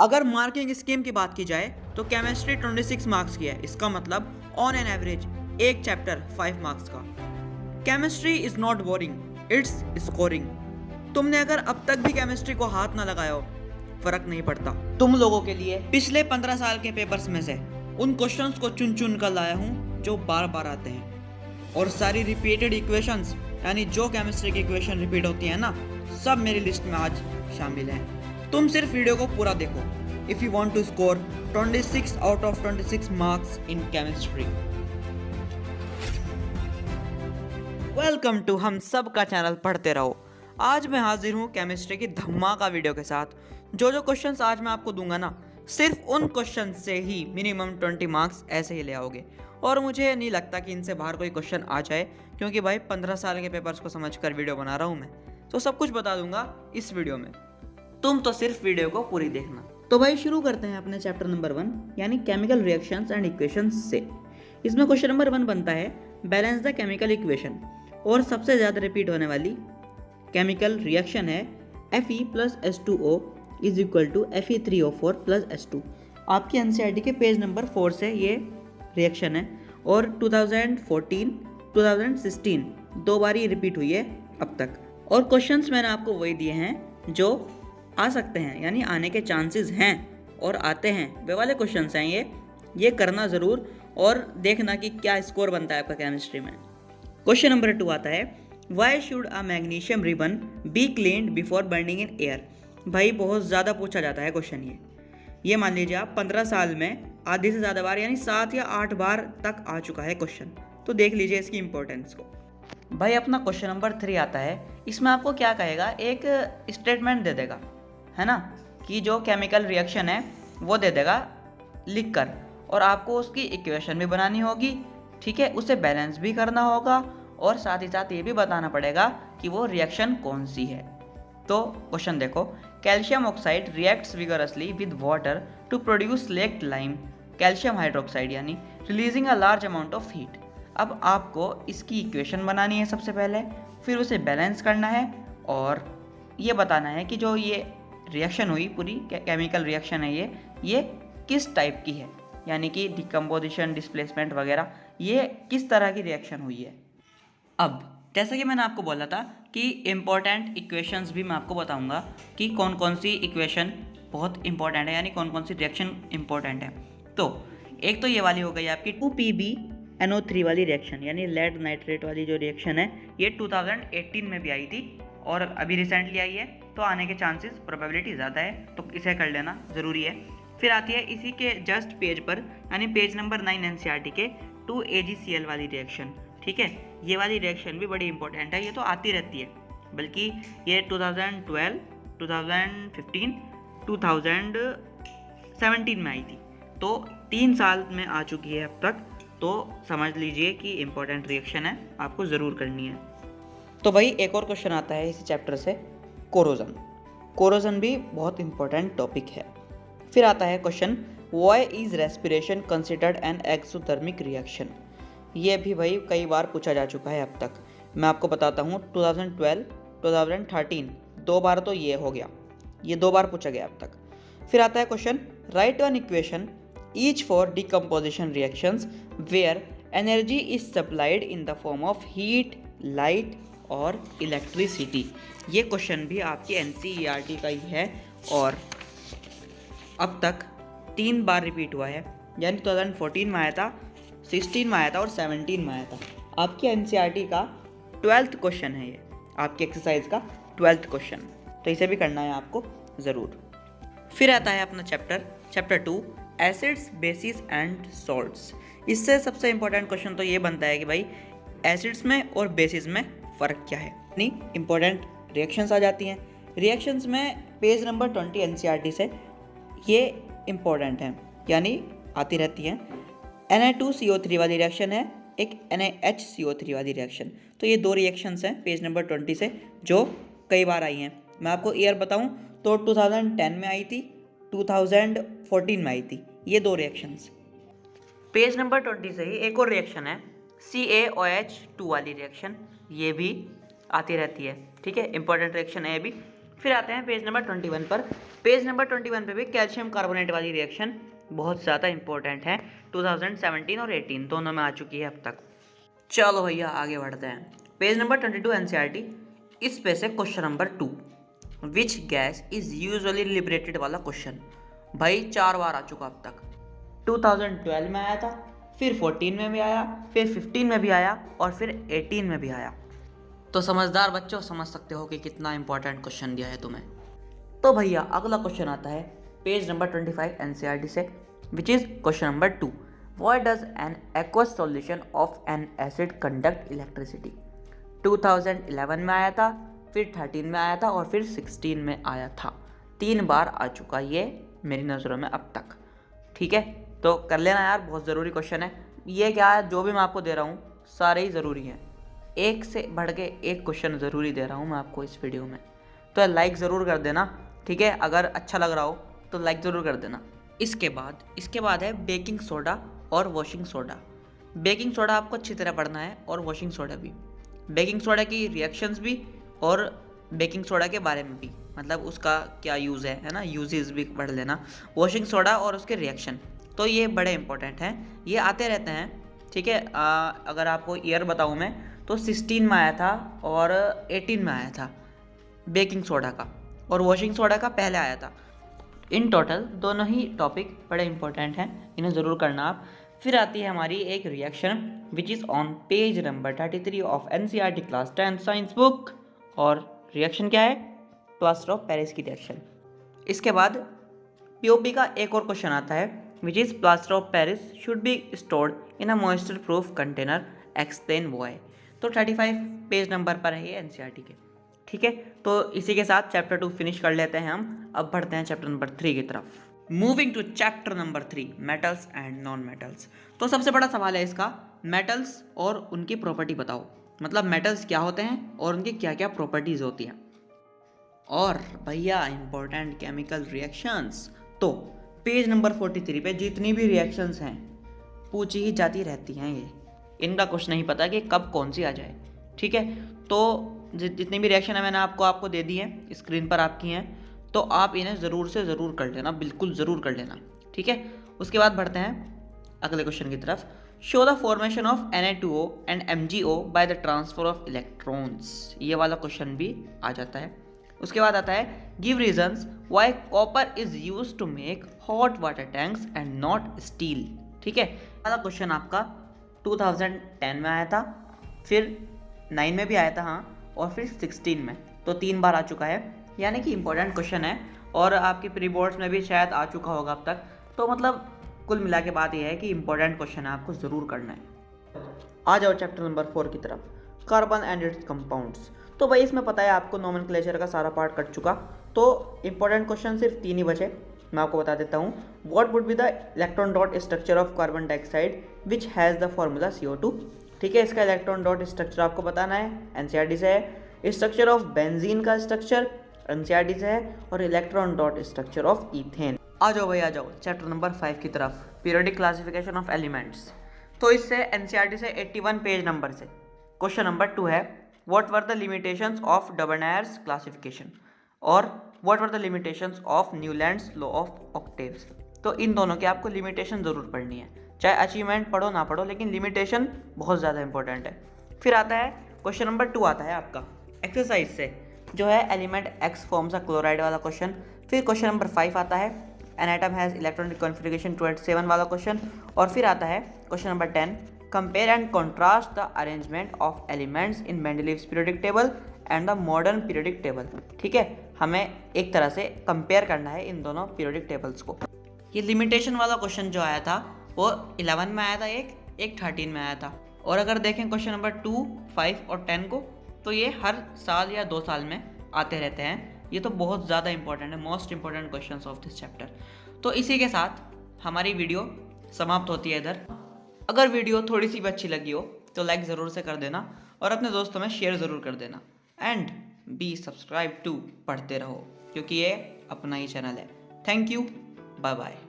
अगर marking scheme की बात की जाए तो केमिस्ट्री 26 मार्क्स की है। इसका मतलब ऑन एन एवरेज एक चैप्टर 5 मार्क्स का। Chemistry is not boring, it's scoring. तुमने अगर अब तक भी केमिस्ट्री को हाथ ना लगाया हो, फर्क नहीं पड़ता। तुम लोगों के लिए पिछले 15 साल के पेपर्स में से उन क्वेश्चंस को चुन चुन कर लाया हूँ जो बार बार आते हैं, और सारी रिपीटेड इक्वेशंस, यानी जो केमिस्ट्री की इक्वेशन रिपीट होती है ना, सब मेरी लिस्ट में आज शामिल हैं। तुम सिर्फ वीडियो को पूरा देखो if you want to score 26 out of 26 marks in chemistry. Welcome to हम सब का चैनल पढ़ते रहो। आज मैं हाजिर हूँ केमिस्ट्री की धमाका वीडियो के साथ। जो क्वेश्चंस आज मैं आपको दूंगा ना, सिर्फ उन क्वेश्चन से ही मिनिमम 20 मार्क्स ऐसे ही ले आओगे, और मुझे नहीं लगता कि इनसे बाहर कोई क्वेश्चन आ जाए, क्योंकि भाई 15 साल के पेपर्स को समझकर वीडियो बना रहा हूँ मैं, तो सब कुछ बता दूंगा इस वीडियो में। तुम तो सिर्फ वीडियो को पूरी देखना। तो भाई शुरू करते हैं अपने चैप्टर नंबर 1 यानी केमिकल रिएक्शंस एंड इक्वेशंस से। इसमें क्वेश्चन नंबर 1 बनता है बैलेंस द केमिकल इक्वेशन, और सबसे ज़्यादा रिपीट होने वाली केमिकल रिएक्शन है Fe plus H2O is equal to Fe3O4 plus H2। आपकी एनसीईआरटी के पेज नंबर 4 से ये रिएक्शन है, और 2014 2016 दो बार ये रिपीट हुई है अब तक। और क्वेश्चंस मैंने आपको वही दिए हैं जो आ सकते हैं, यानी आने के चांसेस हैं और आते हैं, वे वाले क्वेश्चंस हैं ये करना ज़रूर, और देखना कि क्या स्कोर बनता है आपका केमिस्ट्री में। क्वेश्चन नंबर 2 आता है why should a magnesium ribbon be cleaned before burning in air. भाई बहुत ज़्यादा पूछा जाता है क्वेश्चन ये मान लीजिए आप 15 साल में आधे से ज़्यादा बार यानी 7 या 8 बार तक आ चुका है क्वेश्चन, तो देख लीजिए इसकी इंपॉर्टेंस को। भाई अपना क्वेश्चन नंबर 3 आता है। इसमें आपको क्या कहेगा, एक स्टेटमेंट दे देगा, है ना, कि जो केमिकल रिएक्शन है वो दे देगा लिख कर, और आपको उसकी इक्वेशन भी बनानी होगी, ठीक है, उसे बैलेंस भी करना होगा, और साथ ही साथ ये भी बताना पड़ेगा कि वो रिएक्शन कौन सी है। तो क्वेश्चन देखो, calcium oxide reacts vigorously with water to produce slaked lime calcium hydroxide, यानी releasing a large amount of heat. अब आपको इसकी इक्वेशन बनानी है सबसे पहले, फिर उसे बैलेंस करना है, और ये बताना है कि जो ये रिएक्शन हुई पूरी केमिकल रिएक्शन है ये किस टाइप की है, यानी कि डिकम्पोजिशन, डिस्प्लेसमेंट वगैरह, ये किस तरह की रिएक्शन हुई है। अब जैसा कि मैंने आपको बोला था कि इम्पॉर्टेंट इक्वेशंस भी मैं आपको बताऊंगा कि कौन कौन सी इक्वेशन बहुत इंपॉर्टेंट है, यानी कौन कौन सी रिएक्शन इंपॉर्टेंट है। तो एक तो ये वाली हो गई आपकी 2PbNO3 वाली रिएक्शन, यानी लेड नाइट्रेट वाली जो रिएक्शन है, ये 2018 में भी आई थी और अभी रिसेंटली आई है, तो आने के चांसेस प्रोबेबिलिटी ज़्यादा है, तो इसे कर लेना ज़रूरी है। फिर आती है इसी के जस्ट पेज पर, यानी पेज नंबर 9 एनसीईआरटी के 2AgCl वाली रिएक्शन, ठीक है। ये वाली रिएक्शन भी बड़ी इंपॉर्टेंट है, ये तो आती रहती है, बल्कि ये 2012, 2015, 2017 में आई थी, तो 3 साल में आ चुकी है अब तक, तो समझ लीजिए कि इम्पॉर्टेंट रिएक्शन है, आपको ज़रूर करनी है। तो भाई एक और क्वेश्चन आता है इसी चैप्टर से, कोरोजन भी बहुत इंपॉर्टेंट टॉपिक है। फिर आता है question why is respiration considered an exothermic reaction. ये भी भाई कई बार पूछा जा चुका है अब तक। मैं आपको बताता हूँ 2012, 2013 दो बार तो ये हो गया, ये 2 बार पूछा गया अब तक। फिर आता है question write one equation each for decomposition reactions where energy is supplied in the form of heat, light और इलेक्ट्रिसिटी। ये क्वेश्चन भी आपकी एनसीईआरटी का ही है, और अब तक 3 बार रिपीट हुआ है, यानी 2014 में आया था, 16 में आया था और 17 में आया था। आपकी एनसीईआरटी का 12th क्वेश्चन है ये, आपकी एक्सरसाइज का 12th क्वेश्चन, तो इसे भी करना है आपको ज़रूर। फिर आता है अपना chapter 2 acids, basis and salts. इससे सबसे इंपॉर्टेंट क्वेश्चन तो ये बनता है कि भाई एसिड्स में और बेसिस में फ़र्क क्या है, यानी इंपॉर्टेंट रिएक्शंस आ जाती हैं। रिएक्शंस में पेज नंबर 20 एनसीईआरटी से ये इंपॉर्टेंट हैं, यानी आती रहती हैं। Na2CO3 वाली रिएक्शन है, एक NaHCO3 वाली रिएक्शन, तो ये 2 रिएक्शंस हैं पेज नंबर 20 से जो कई बार आई हैं। मैं आपको ईयर बताऊं तो 2010 में आई थी, 2014 में आई थी, ये 2 रिएक्शंस। पेज नंबर 20 से ही एक और रिएक्शन है CaOH2 वाली रिएक्शन, ये भी आती रहती है, ठीक है, इंपॉर्टेंट रिएक्शन है ये भी। फिर आते हैं पेज नंबर 21 पर। पेज नंबर 21 पे भी कैल्शियम कार्बोनेट वाली रिएक्शन बहुत ज़्यादा इंपॉर्टेंट है, 2017 और 18 दोनों में आ चुकी है अब तक। चलो भैया आगे बढ़ते हैं। पेज नंबर 22 एनसीईआरटी, इस पे से question number 2, which gas is usually liberated वाला क्वेश्चन भाई 4 बार आ चुका अब तक। 2012 में आया था, फिर 14 में भी आया, फिर 15 में भी आया और फिर 18 में भी आया। तो समझदार बच्चों समझ सकते हो कि कितना इंपॉर्टेंट क्वेश्चन दिया है तुम्हें। तो भैया अगला क्वेश्चन आता है पेज नंबर 25 एनसीईआरटी से, which is question number 2, why does an aqueous solution of N acid conduct electricity. 2011 में आया था, फिर 13 में आया था और फिर 16 में आया था। 3 बार आ चुका ये मेरी नज़रों में अब तक। ठीक है, तो कर लेना यार, बहुत ज़रूरी क्वेश्चन है ये। क्या है, जो भी मैं आपको दे रहा हूँ सारे ही ज़रूरी हैं, एक से बढ़ के एक क्वेश्चन ज़रूरी दे रहा हूँ मैं आपको इस वीडियो में। तो लाइक ज़रूर कर देना, ठीक है, अगर अच्छा लग रहा हो तो लाइक ज़रूर कर देना। इसके बाद है बेकिंग सोडा और वॉशिंग सोडा। बेकिंग सोडा आपको अच्छी तरह पढ़ना है और वॉशिंग सोडा भी। बेकिंग सोडा की रिएक्शंस भी और बेकिंग सोडा के बारे में भी, मतलब उसका क्या यूज़ है ना, यूजेस भी पढ़ लेना। वॉशिंग सोडा और उसके रिएक्शन, तो ये बड़े इंपॉर्टेंट हैं, ये आते रहते हैं। ठीक है, अगर आपको ईयर बताऊँ मैं तो 16 में आया था और 18 में आया था बेकिंग सोडा का, और वॉशिंग सोडा का पहले आया था। इन टोटल दोनों ही टॉपिक बड़े इंपॉर्टेंट हैं, इन्हें ज़रूर करना आप। फिर आती है हमारी एक reaction which is on page number 33 of NCERT class 10 science book, और रिएक्शन क्या है, प्लास्टर ऑफ पेरिस की रिएक्शन। इसके बाद पीओपी का एक और क्वेश्चन आता है which is plaster of Paris should be stored in a moisture proof container, explain why. तो 35 पेज नंबर पर है ये एनसीईआरटी के। ठीक है, तो इसी के साथ चैप्टर 2 फिनिश कर लेते हैं हम। अब बढ़ते हैं चैप्टर नंबर 3 की तरफ। Moving to chapter number 3, metals and non metals. तो सबसे बड़ा सवाल है इसका, मेटल्स और उनकी प्रॉपर्टी बताओ, मतलब मेटल्स क्या होते हैं और उनकी क्या क्या प्रॉपर्टीज होती हैं। और भैया इंपॉर्टेंट केमिकल रिएक्शंस, तो पेज नंबर 43 पे जितनी भी रिएक्शंस हैं पूछी ही जाती रहती हैं ये, इनका कुछ नहीं पता कि कब कौन सी आ जाए। ठीक है, तो जितनी भी रिएक्शन है मैंने आपको दे दी है, स्क्रीन पर आपकी हैं, तो आप इन्हें ज़रूर से ज़रूर कर लेना, बिल्कुल ज़रूर कर लेना। ठीक है, उसके बाद बढ़ते हैं अगले क्वेश्चन की तरफ। Show the formation of Na2O and MgO by the transfer of electrons, ये वाला क्वेश्चन भी आ जाता है। उसके बाद आता है give reasons why copper is used to make hot water tanks and not steel. ठीक है, वाला क्वेश्चन आपका 2010 में आया था, फिर 9 में भी आया था, हाँ, और फिर 16 में, तो 3 बार आ चुका है, यानी कि इंपॉर्टेंट क्वेश्चन है और आपकी प्री बोर्ड्स में भी शायद आ चुका होगा अब तक। तो मतलब कुल मिला के बात यह है कि इंपॉर्टेंट क्वेश्चन है, आपको ज़रूर करना है। आ जाओ चैप्टर नंबर 4 की तरफ, कार्बन एंड इट्स कंपाउंड्स। तो भाई इसमें पता है आपको नोमेनक्लेचर का सारा पार्ट कट चुका, तो इंपॉर्टेंट क्वेश्चन सिर्फ 3 ही बचे। मैं आपको बता देता हूँ, what would be the electron dot structure of carbon dioxide which has the formula CO2। ठीक है, इसका इलेक्ट्रॉन डॉट स्ट्रक्चर आपको बताना है, एनसीईआरटी से है। स्ट्रक्चर ऑफ बेंजीन का स्ट्रक्चर एनसीईआरटी से है, और electron dot structure of ethane. आ जाओ भाई आ जाओ चैप्टर नंबर 5 की तरफ, पीरियोडिक क्लासिफिकेशन ऑफ एलिमेंट्स। तो इससे एनसीईआरटी से 81 पेज नंबर से क्वेश्चन नंबर 2 है, what were the limitations of Dobereiner's classification और what were the limitations of Newlands' law of octaves. तो इन दोनों की आपको लिमिटेशन ज़रूर पढ़नी है, चाहे अचीवमेंट पढ़ो ना पढ़ो, लेकिन लिमिटेशन बहुत ज़्यादा इंपॉर्टेंट है। फिर आता है क्वेश्चन नंबर 2 आता है आपका एक्सरसाइज से, जो है element X forms a chloride वाला क्वेश्चन। फिर क्वेश्चन नंबर 5 आता है an atom has electronic configuration 27 वाला क्वेश्चन। और फिर आता है question number 10, compare and contrast the arrangement of elements in Mendeleev's periodic table and the modern periodic table. ठीक है, हमें एक तरह से कंपेयर करना है इन दोनों पीरियोडिक टेबल्स को। ये लिमिटेशन वाला क्वेश्चन जो आया था वो 11 में आया था, एक 13 में आया था। और अगर देखें क्वेश्चन नंबर 2, 5 और 10 को, तो ये हर साल या 2 साल में आते रहते हैं। ये तो बहुत ज़्यादा इंपॉर्टेंट है, most important questions of this chapter. तो इसी के साथ हमारी वीडियो समाप्त होती है इधर। अगर वीडियो थोड़ी सी भी अच्छी लगी हो तो लाइक ज़रूर से कर देना और अपने दोस्तों में शेयर ज़रूर कर देना, एंड बी सब्सक्राइब टू पढ़ते रहो, क्योंकि ये अपना ही चैनल है। Thank you, bye bye.